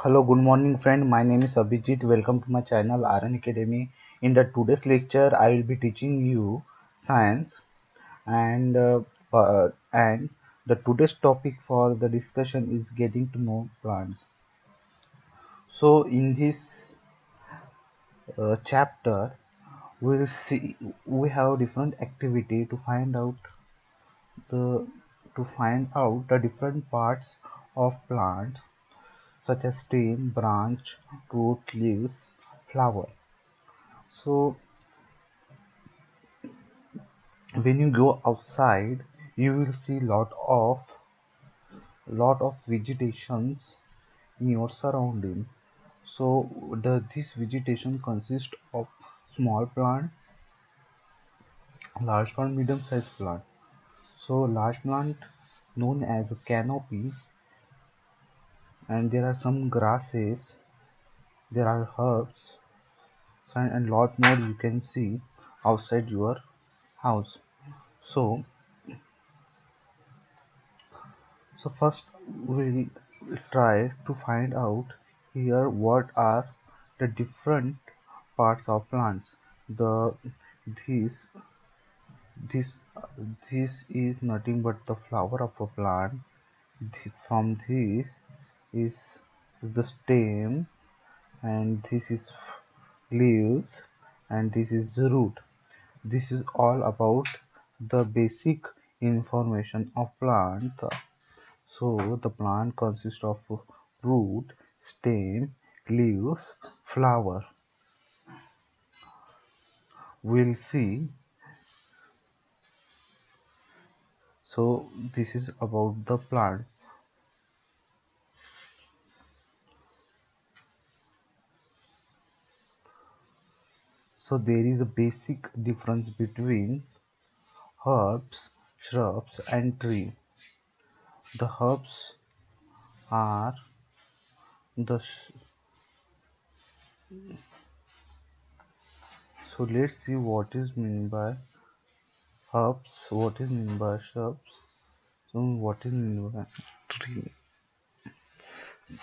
Hello, good morning, friend. My name is Abhijit. Welcome to my channel RN Academy. In the today's lecture, I will be teaching you science, and the today's topic for the discussion is getting to know plants. So, in this chapter, we'll see we have different activity the to find out the different parts of plants such as stem, branch, root, leaves, flower. So when you go outside, you will see lot of vegetations in your surrounding. So this vegetation consists of small plant, large plant, medium sized plant. So large plant known as a canopy, and there are some grasses, there are herbs, and lot more you can see outside your house. So So first we'll try to find out here what are the different parts of plants. The this this this is nothing but the flower of a plant. From this is the stem, and this is leaves, and this is the root. This is all about the basic information of plant. So the plant consists of root, stem, leaves, flower. We'll see. So this is about the plant. So there is a basic difference between herbs, shrubs, and tree. The herbs are the so let's see what is meant by herbs, what is meant by shrubs, so what is meant by tree.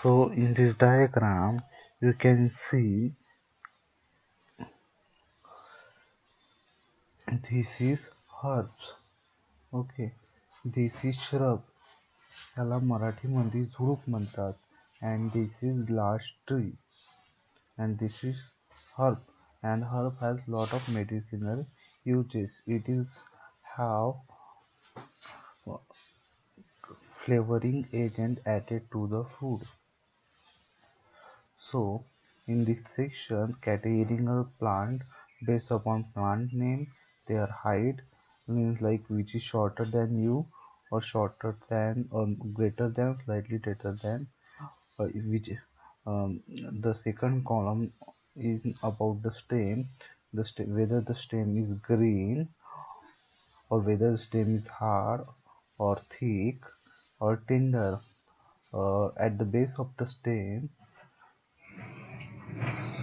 So in this diagram you can see this is herbs. Okay. This is shrub. याला मराठीमध्ये झुडूप म्हणतात. And this is large tree. And this is herb. And herb has lot of medicinal uses. It is have flavoring agent added to the food. So in this section, categorizing a plant based upon plant name, their height, means like which is shorter than you, or shorter than, or greater than, slightly greater than, which the second column is about the stem, whether the stem is green, or whether the stem is hard or thick or tender. At the base of the stem,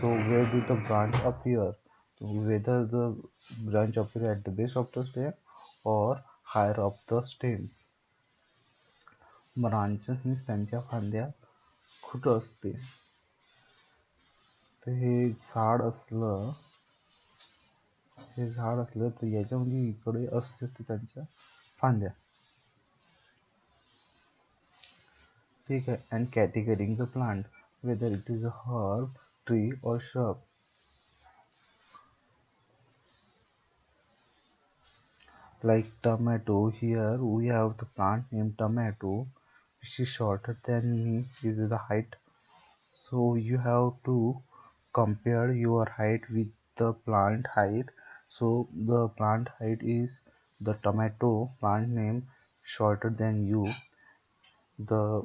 so where do the branch appear? So whether the branch appear at the base of the stem or higher up the stem. Branches means त्यांच्या फांद्या कुठं असते. तर हे झाड असलं तर याच्यामध्ये इकडे असते त्यांच्या फांद्या. ठीक आहे. And categorizing the plant, whether it is a herb, tree or shrub. Like tomato, here we have the plant named tomato, which is shorter than me. This is the height. So you have to compare your height with the plant height. So the plant height is the tomato plant name shorter than you. The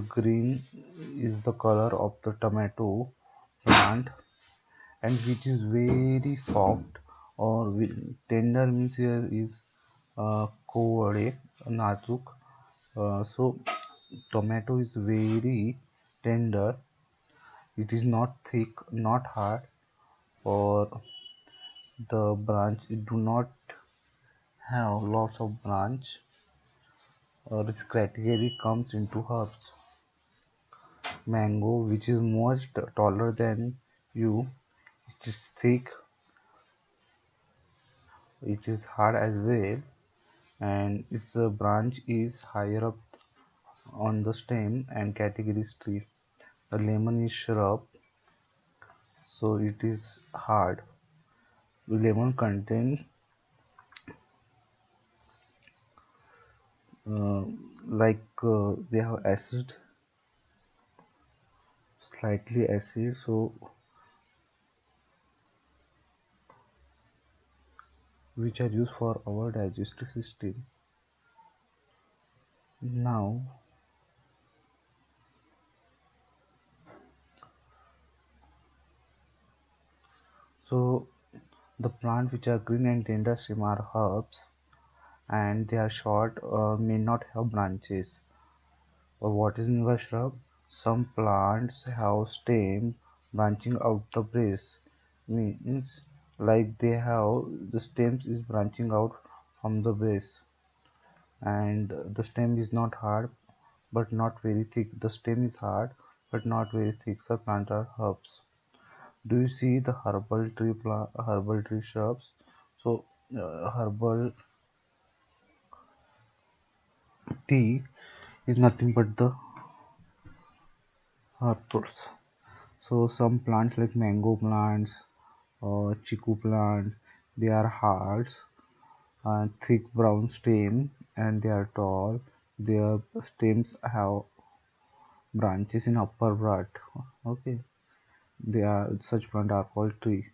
green is the color of the tomato plant, and which is very soft, or tender means here is कोवळे, नाजूक. So tomato is very tender. It is not thick, not hard, or the branch it do not have lots of branch, or its category comes into herbs. Mango, which is much taller than you. It is thick, it is hard as well, and its branch is higher up on the stem and category is tree. The lemon is shrub, so it is hard. Lemon contains uh, they have acid, slightly acid, so which are used for our digestive system. Now, so the plant which are green and tender stem are herbs, and they are short, may not have branches. Or what is meant by shrub? Some plants have stem branching out the base, means like they have the stems is branching out from the base, and the stem is not hard but not very thick. The stem is hard but not very thick. Some plants are herbs. Do you see the herbal tree shrubs? So herbal tea is nothing but the herbs. So some plants like mango plants or chiku plant, they are hard and thick brown stem, and they are tall. Their stems have branches in upper part. Okay, they are such plant are called tree.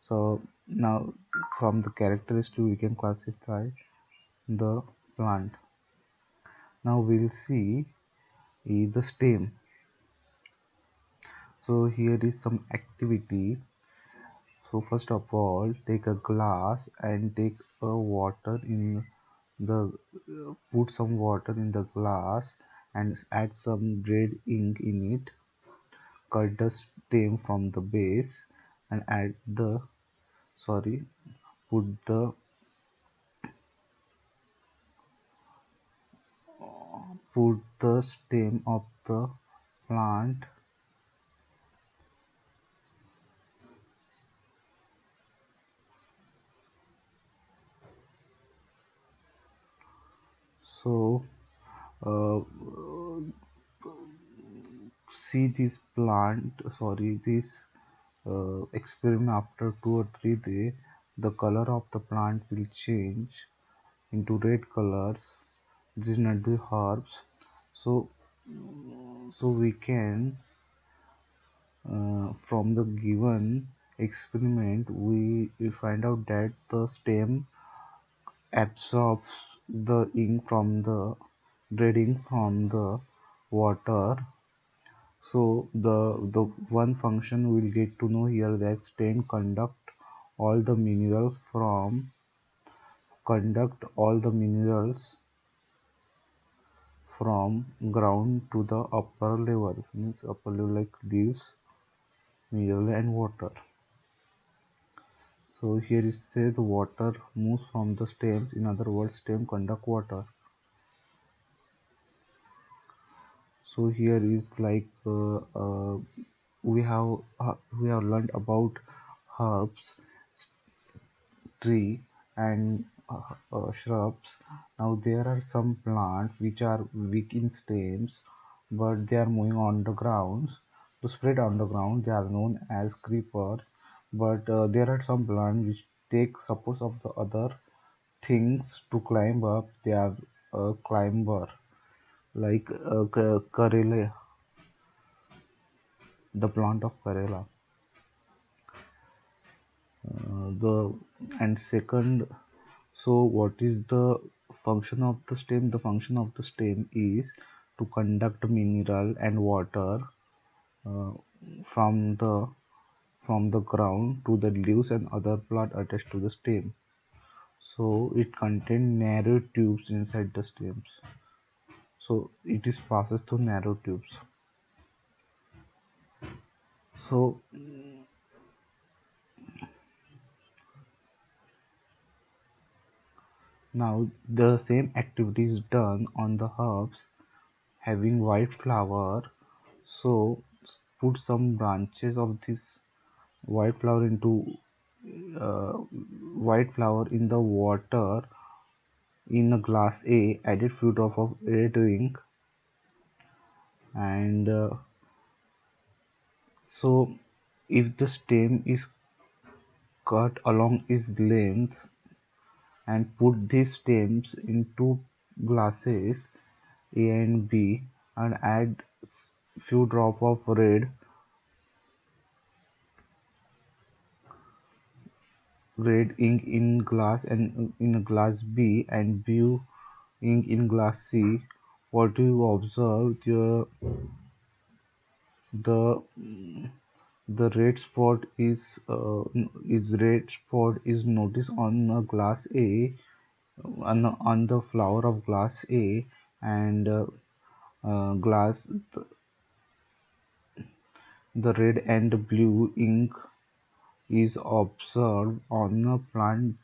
So now from the characteristic we can classify the plant. Now we'll see the stem. So here is some activity. So first of all, take a glass and take a water in the put some water in the glass and add some red ink in it. Cut the stem from the base and add the sorry put the stem of the plant. So uh, see this plant sorry this experiment after 2 or 3 days, the color of the plant will change into red colors. This is not the herbs. So we can from the given experiment we find out that the stem absorbs the ink from the red ink from the water. So the one function we'll get to know here that stem conduct all the minerals from ground to the upper level, means upper level like leaves, mineral and water. So here is say the water moves from the stems, in other words stem conduct water. So here is like we have learned about herbs, tree and shrubs. Now there are some plants which are weak in stems, but they are moving on the grounds to spread on the ground. They are known as creepers. But there are some plants which take support of the other things to climb up. They are a climber, like Karela, the plant of Karela. The and second, so what is the function of the stem? The function of the stem is to conduct mineral and water uh, from the ground to the leaves and other plant attached to the stem. So it contains narrow tubes inside the stems. So it is passes through narrow tubes. So now the same activity is done on the herbs having white flower. So put some branches of this white flower into uh, white flower in the water in a glass A, added few drop of red ink, and so if the stem is cut along its length, and put these stems in two glasses A and B, and add few drop of red ink in glass and in glass B, and blue ink in glass C. What you observe, the the red spot is noticed on a glass A, on the flower of glass A, and glass the red and blue ink is observed on the plant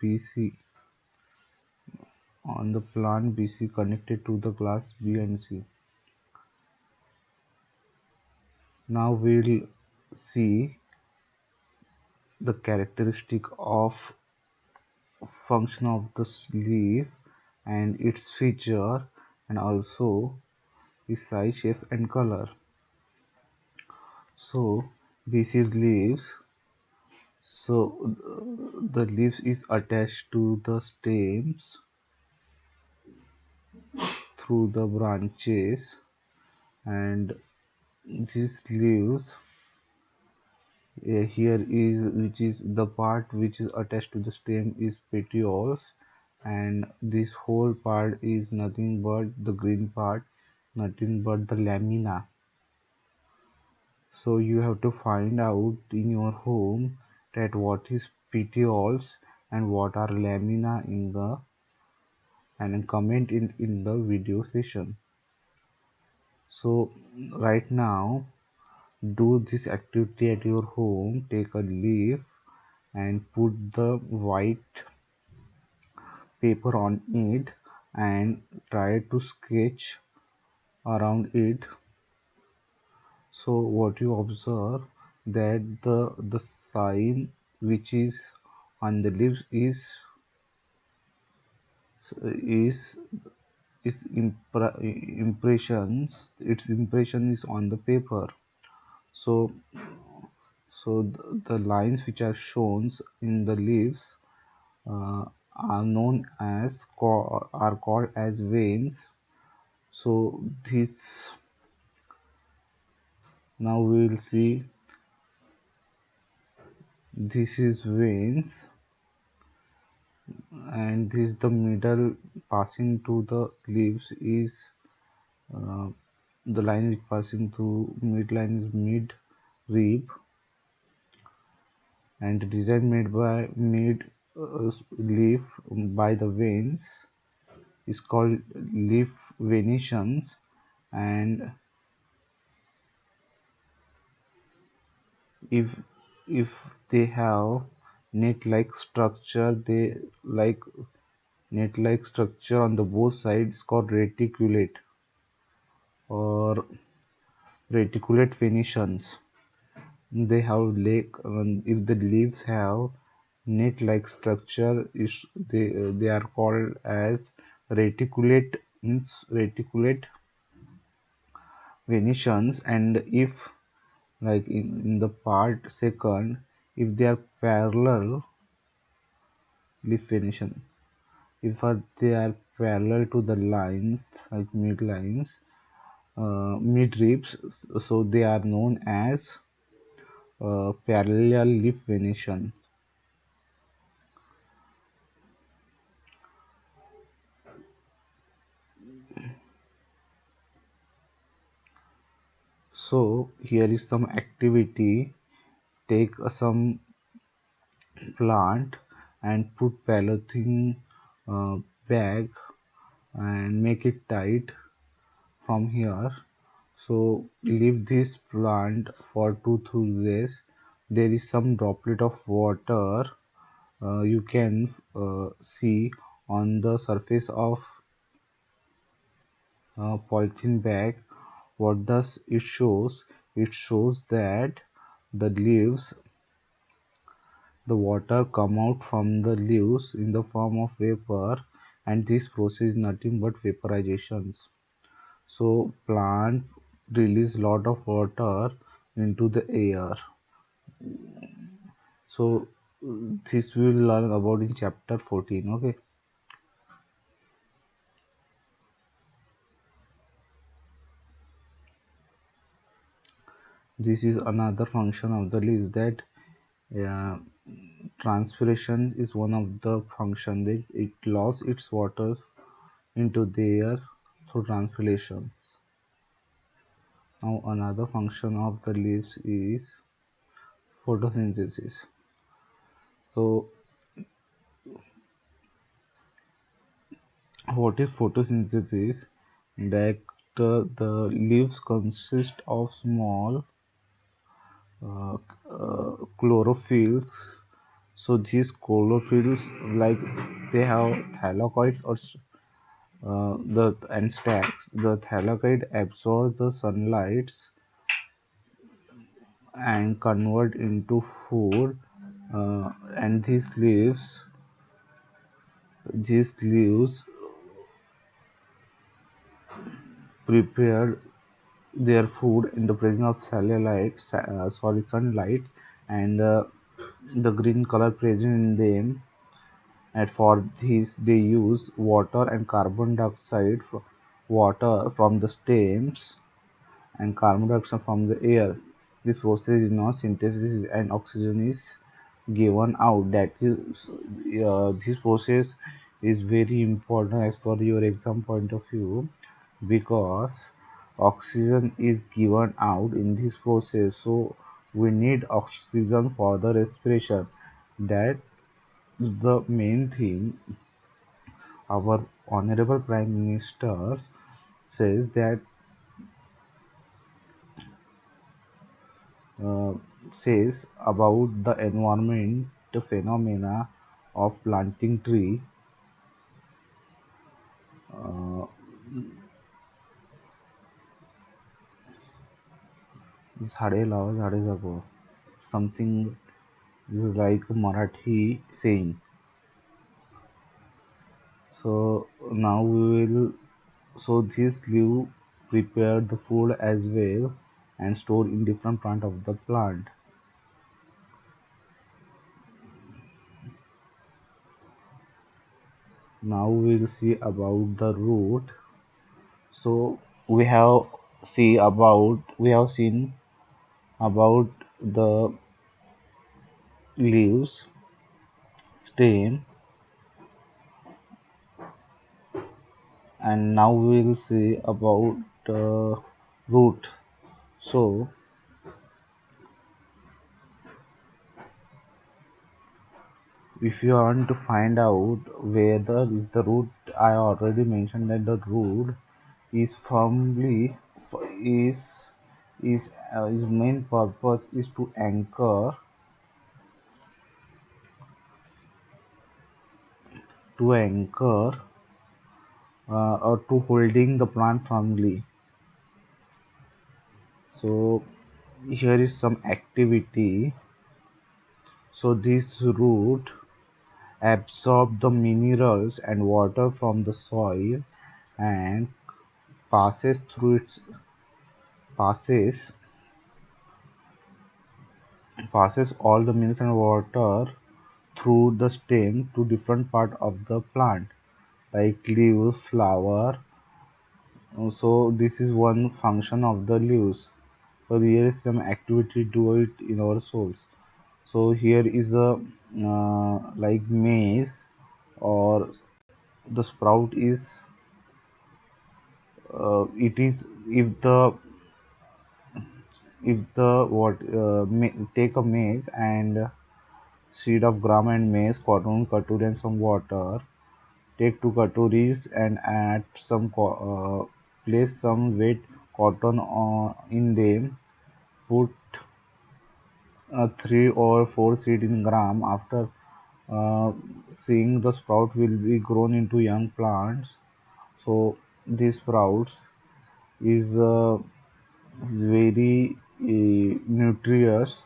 BC connected to the glass B and C. Now we'll see the characteristic of function of the leaf and its feature, and also its size, shape and color. So this is leaves. So the leaves is attached to the stems through the branches, and these leaves, here is which is the part which is attached to the stem is petioles, and this whole part is nothing but the green part, nothing but the lamina. So you have to find out in your home that what is petioles and what are lamina in the, and comment in the video session. So right now, do this activity at your home. Take a leaf and put the white paper on it and try to sketch around it. So what you observe, that the sign which is on the leaves is impressions, its impression is on the paper. So the lines which are shown in the leaves uh, are known as are called as veins. So this, now we will see, this is veins, and this the middle passing to the leaves is uh, the line which passing through midline is mid rib, and the design made by mid leaf by the veins is called leaf venations. And if if they have net-like structure, they like net-like structure on the both sides, called reticulate or reticulate venations. They have if the leaves have net-like structure, is they are called as reticulate, means reticulate venations. And if, like in the part second, if they are parallel leaf venation, if they are parallel to the lines, like mid ribs, so they are known as parallel leaf venation. So here is some activity. Take some plant and put polythene uh, bag and make it tight from here. So leave this plant for 2 3 days. There is some droplet of water you can see on the surface of polythene bag. What does it shows? It shows that the leaves, the water come out from the leaves in the form of vapor, and this process is nothing but vaporizations. So plant release lot of water into the air. So this we will learn about in chapter 14. Okay, this is another function of the leaves, that uh, transpiration is one of the function that it lost its water into the air through transpiration. Now another function of the leaves is photosynthesis. So what is photosynthesis? That the leaves consist of small uh, chlorophylls. So these chlorophylls, like they have thylakoids or the and stacks. The thylakoid absorb the sunlight and convert into food, and these leaves prepare their food in the presence of sunlight, and the green color present in them. And for this, they use water and carbon dioxide, water from the stems and carbon dioxide from the air. This process is not synthesis, and oxygen is given out. That is, this process is very important as per your exam point of view, because oxygen is given out in this process. So we need oxygen for the respiration. That is the main thing. Our honorable prime minister says that uh, says about the environment phenomena of planting tree. uh, झाडे लावा झाडे जगवा, something like Marathi saying. So now we will, so this leaf prepare the food as well and store in different part of the plant. Now we will see about the root. So we have seen about the leaves, stem, and now we will see about the root. So if you want to find out whether is the root, I already mentioned that the root is firmly is his main purpose is to anchor or to holding the plant firmly. So here is some activity. So this root absorb the minerals and water from the soil and passes through its passes passes all the minerals and water through the stem to different part of the plant, like leaves, flower. So this is one function of the leaves. So here is some activity do it in our souls. So here is a like maize, or the sprout is it is if the what take a maize and seed of gram and maize, cotton, katuri and some water. Take two katoris and add some place some wet cotton in them. Put 3 or 4 seed in gram. After uh, seeing the sprout will be grown into young plants. So these sprouts is very nutritious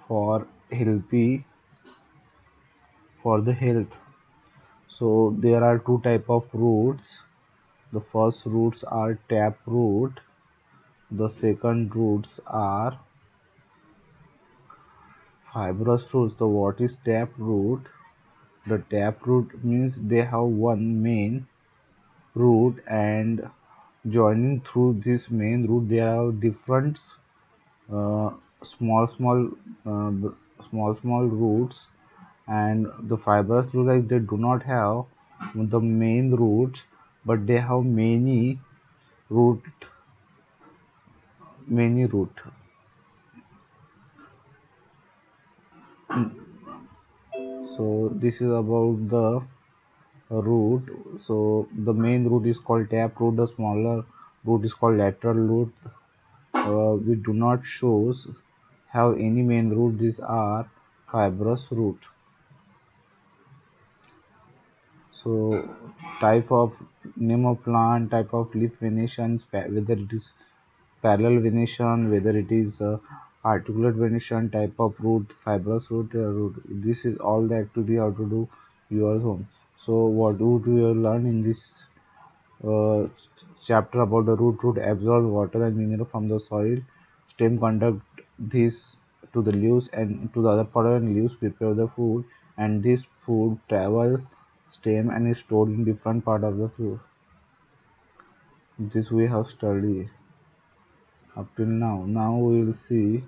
for healthy for the health. So there are two type of roots. The first roots are tap root. The second roots are fibrous roots. So what is tap root? The tap root means they have one main root, and joining through this main root there are different uh, small small uh, small roots, and the fibrous roots, like, they do not have the main roots, but they have root many root. So this is about the root. So the main root is called tap root, the smaller root is called lateral root. We do not shows have any main root. These are fibrous root. So type of name of plant, type of leaf venation, whether it is parallel venation, whether it is articulate venation, type of root, fibrous root. This is all the activity you have to do yours own. So what do you learn in this uh, chapter about the root? Root absorb water and mineral from the soil. Stem conduct this to the leaves, and to the other part, and leaves prepare the food, and this food travel stem and is stored in different part of the food. This we have studied up till now. Now we will see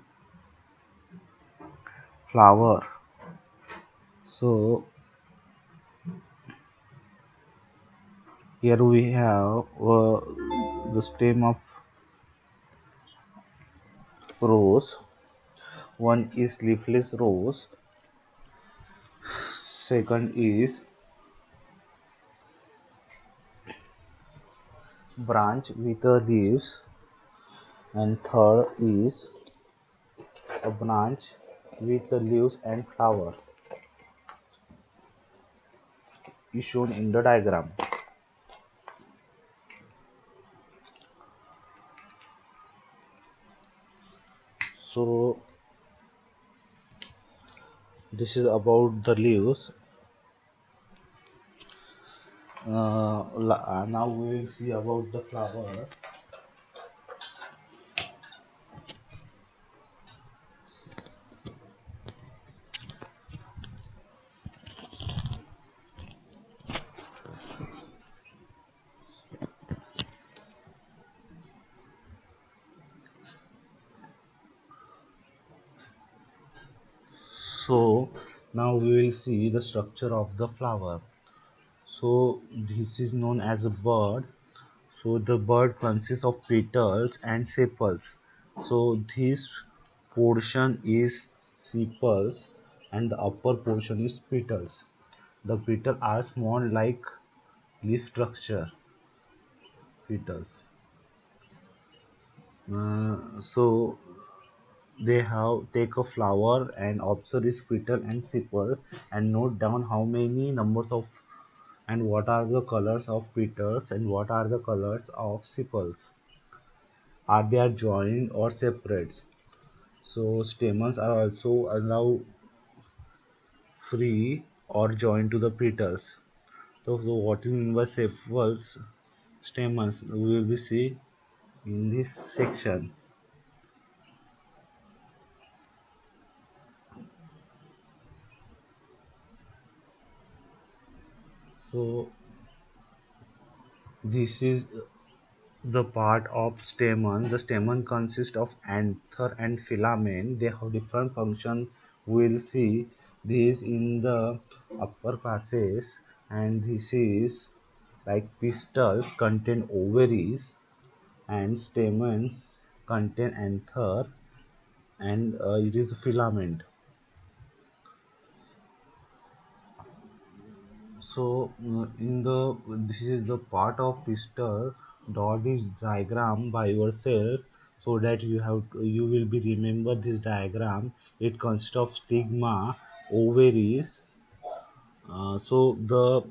flower. So here we have the stem of rose. One is leafless rose, second is branch with the leaves, and third is a branch with the leaves and flower, is shown in the diagram. So this is about the leaves. Now we will see about the flower. So now we will see the structure of the flower. So this is known as a bud. So the bud consists of petals and sepals. So this portion is sepals, and the upper portion is petals. The petals are small like leaf structure petals. So they have take a flower and observe its petal and sepal, and note down how many numbers of, and what are the colors of petals, and what are the colors of sepals. Are they are joined or separate? So stamens are also allowed free or joined to the petals. So what is meant by sepals, stamens, we will be see in this section. So this is the part of stamen. The stamen consists of anther and filament. They have different functions. We'll see this in the upper classes. And this is like pistils contain ovaries, and stamens contain anther, and it is filament. So in the this is the part of pistil. Draw this diagram by yourself, so that you will be remember this diagram. It consists of stigma, ovaries. So the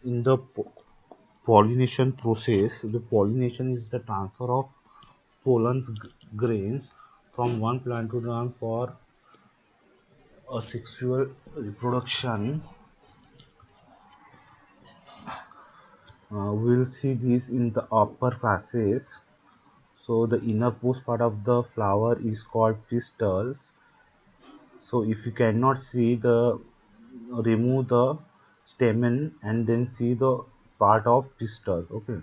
in the pollination process, the pollination is the transfer of pollen grains from one plant to another for a sexual reproduction. We'll see this in the upper classes. So the innermost part of the flower is called pistils. So if you cannot see the, remove the stamen and then see the part of pistil. Okay.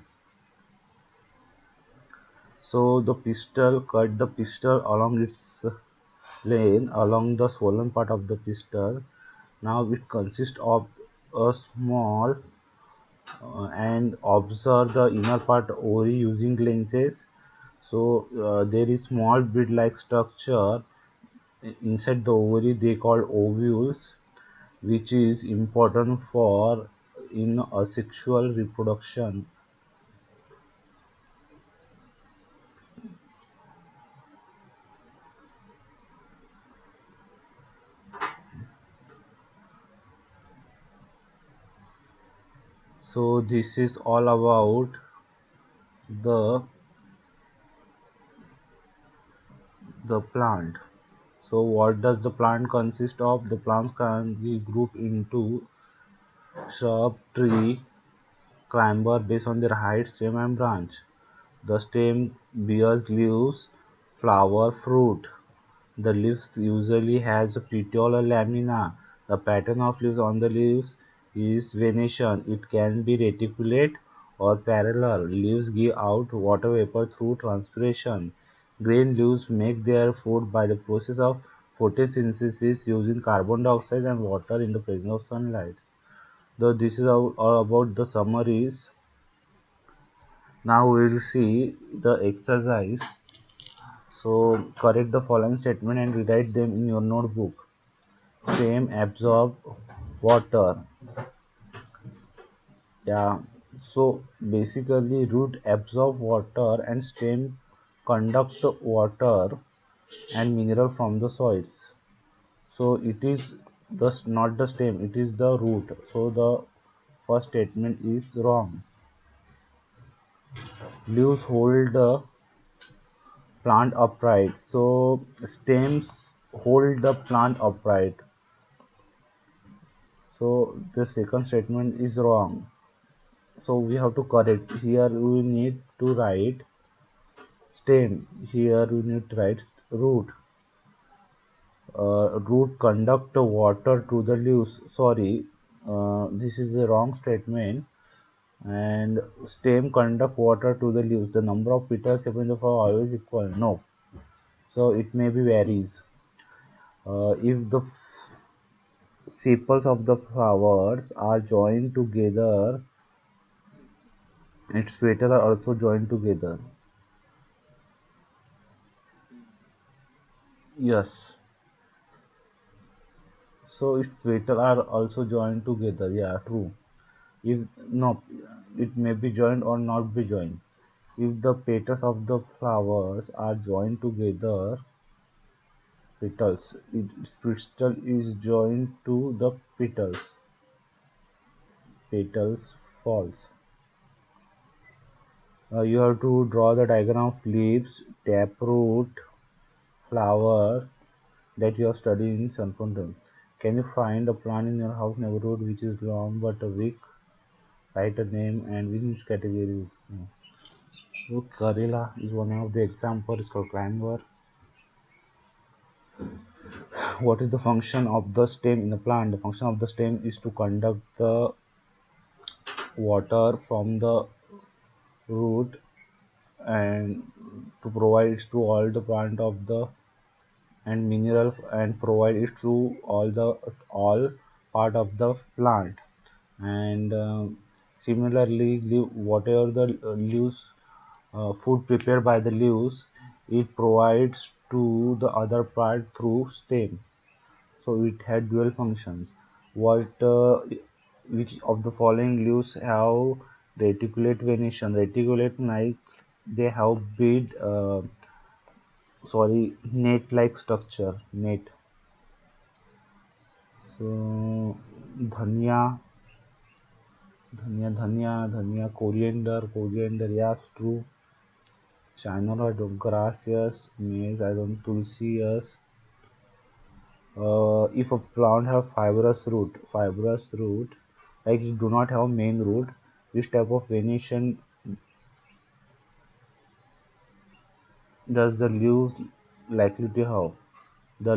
So the pistil, cut the pistil along its length along the swollen part of the pistil. Now it consists of a small and observe the inner part ovary using lenses. So there is small bead-like structure inside the ovary they call ovules, which is important for in asexual reproduction. So this is all about the plant. So what does the plant consist of? The plants can be grouped into shrub, tree, climber based on their height, stem and branch. The stem bears leaves, flower, fruit. The leaves usually has a petiole or lamina. The pattern of leaves on the leaves is venation. It can be reticulate or parallel. Leaves give out water vapor through transpiration. Green leaves make their food by the process of photosynthesis using carbon dioxide and water in the presence of sunlight. Though this is all about the summaries. Now we will see the exercise. So correct the following statement and rewrite them in your notebook. Stem absorb water. Yeah. So basically root absorb water and stem conduct water and mineral from the soils. So it is not the stem, it is the root. So the first statement is wrong. Leaves hold the plant upright. So stems hold the plant upright. So the second statement is wrong. So we have to correct. Here we need to write stem. Here we need to write root. Root conduct water to the leaves. Sorry, this is a wrong statement. And stem conduct water to the leaves. The number of petals in the flower always equal. No. So it may be varies. If the sepals of the flowers are joined together, its petals are also joined together. Yes. So its petals are also joined together. Yeah, true. If no, it may be joined or not be joined. If the petals of the flowers are joined together, its petal is joined to the petals. Petals falls. You have to draw the diagram of leaves, taproot, flower that you are studying in Sanpundam. Can you find a plant in your house neighborhood which is long but weak? Write a name and which category is. So Karela is one of the examples. It's called climber. What is the function of the stem in the plant? The function of the stem is to conduct the water from the root and to provide it to all the plant of the and mineral and provide it to all part of the plant. And similarly, whatever the leaves food prepared by the leaves, it provides to the other part through stem. So it had dual functions. What which of the following leaves have reticulate venation? Reticulate like they have bead sorry net like structure net. So dhania धनिया coriander, yes, true. China, I don't grass, yes. Maize, I don't tulsi, yes. If a plant have fibrous root, like it do not have main root, which type of venation does the leaves likely to have? The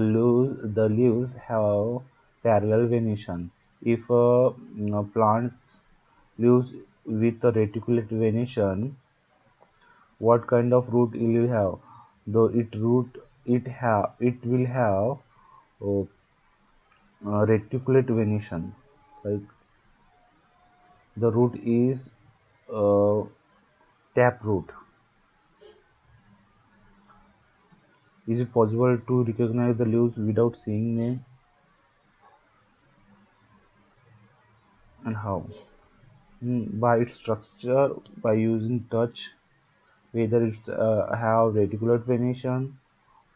leaves have parallel venation. If a plant's leaves with a reticulate venation, what kind of root it will have? Though it will have uh, reticulate venation. Like the root is uh, taproot. Is it possible to recognize the leaves without seeing them, and how? By its structure, by using touch, whether it's have reticulate venation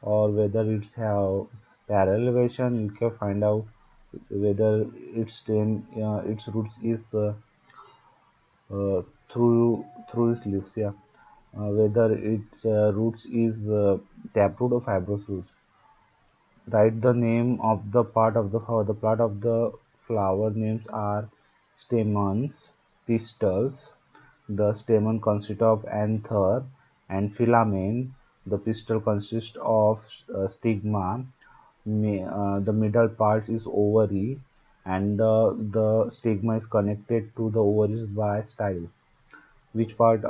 or whether it's have parallel venation. You can find out whether its roots is uh, through its leaves. Yeah, whether its roots is taproot or fibrous roots. Write the name of the part of the flower. The part of the flower names are stamens, pistils. The stamen consists of anther and filamen. The pistil consists of stigma. The middle part is ovary, and the stigma is connected to the ovaries by style. Which of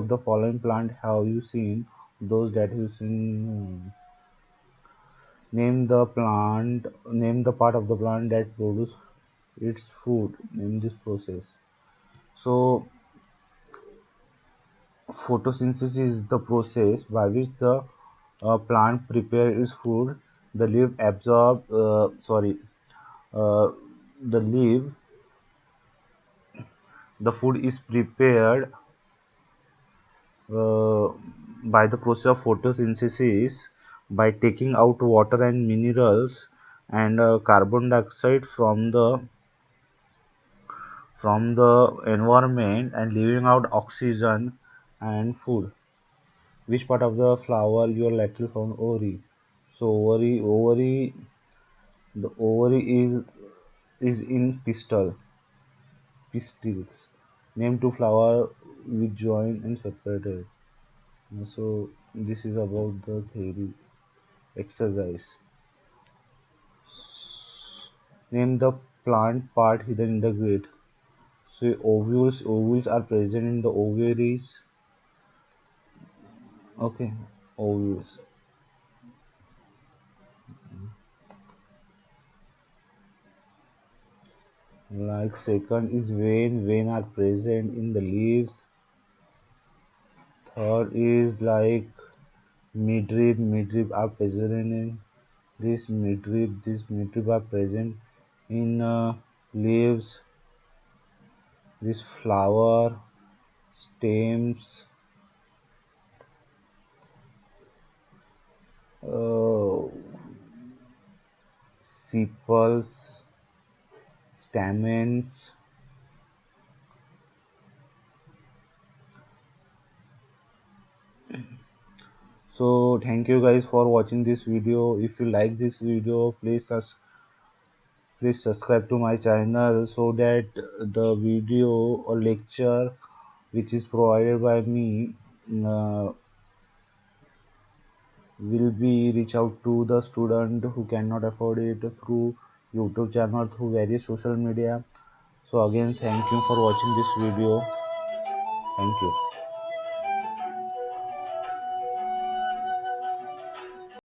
the following plant have you seen? Those that you seen. Name the part of the plant that produce its food. Name this process. So, photosynthesis is the process by which the plant prepare its food. The leaf absorb. Uh, the leaf. The food is prepared uh, by the process of photosynthesis by taking out water and minerals and carbon dioxide from the environment and leaving out oxygen and food. Which part of the flower you are likely found? Ovary. So the ovary is in pistils. Name two flower which join and separated. So this is about the theory exercise. Name the plant part hidden in the grid. So ovules are present in the ovaries. Okay, ovules. Like second is vein are present in the leaves. Third is like midrib are present in this midrib are present in leaves, this flower, stems, uh, sepals, stamens. So thank you guys for watching this video. If you like this video, please subscribe to my channel so that the video or lecture which is provided by me uh, will be reach out to the student who cannot afford it through YouTube channel, through various social media. So again, thank you for watching this video. Thank you.